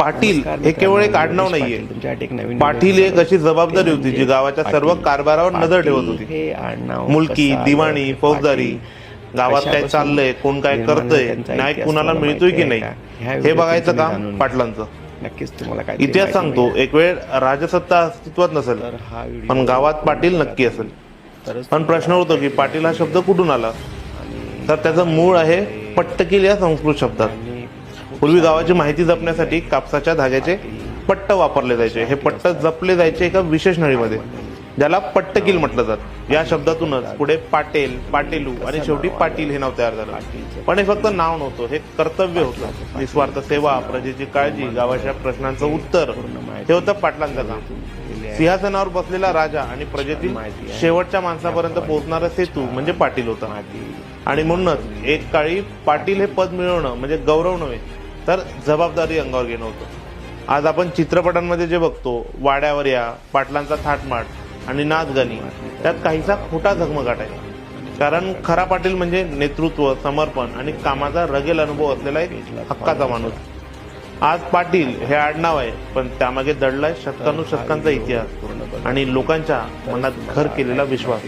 पाटील हे केवळ एक आडनाव नाहीये. पाटील एक अशी जबाबदारी होती जी गावाच्या सर्व कारभारावर नजर ठेवत होती. मुलकी, दिवाणी, फौजदारी, गावात काय चाललंय, कोण काय करतंय, न्याय कुणाला मिळतोय की नाही, हे बघायचं काम पाटलांचं. नक्कीच तुम्हाला काय इतिहास सांगतो, एक वेळ राजसत्ता अस्तित्वात नसेल पण गावात पाटील नक्की असेल. पण प्रश्न होतो की पाटील हा शब्द कुठून आला, तर त्याचं मूळ आहे पट्टकील या संस्कृत शब्दात. पूर्वी गावाची माहिती जपण्यासाठी कापसाच्या धाग्याचे पट्ट वापरले जायचे. हे पट्ट जपले जायचे एका विशेष नळीमध्ये, ज्याला पट्टकील म्हटलं जात. या शब्दातूनच पुढे पाटेल, पाटेलू आणि शेवटी पाटील हे नाव तयार झालं. पण हे फक्त नाव नव्हतं, हे कर्तव्य होतं. निस्वार्थ सेवा, प्रजेची काळजी, गावाच्या प्रश्नांचं उत्तर, हे होतं पाटलांचं काम. सिंहासनावर बसलेला राजा आणि प्रजेतील शेवटच्या माणसापर्यंत पोहोचणारा सेतू म्हणजे पाटील होता. आणि म्हणूनच एक काळी पाटील हे पद मिळवणं म्हणजे गौरव नव्हे तर जबाबदारी अंगावर घेणं होतं. आज आपण चित्रपटांमध्ये जे बघतो, वाड्यावर या, पाटलांचा थाटमाट आणि नाचगाणी, त्यात काहीसा खोटा झगमगाट आहे. कारण खरा पाटील म्हणजे नेतृत्व, समर्पण आणि कामाचा रगेल अनुभव असलेला एक हक्काचा माणूस. आज पाटील हे आडनाव आहे, पण त्यामागे दडलाय शतकानुशतकांचा इतिहास आणि लोकांच्या मनात घर केलेला विश्वास.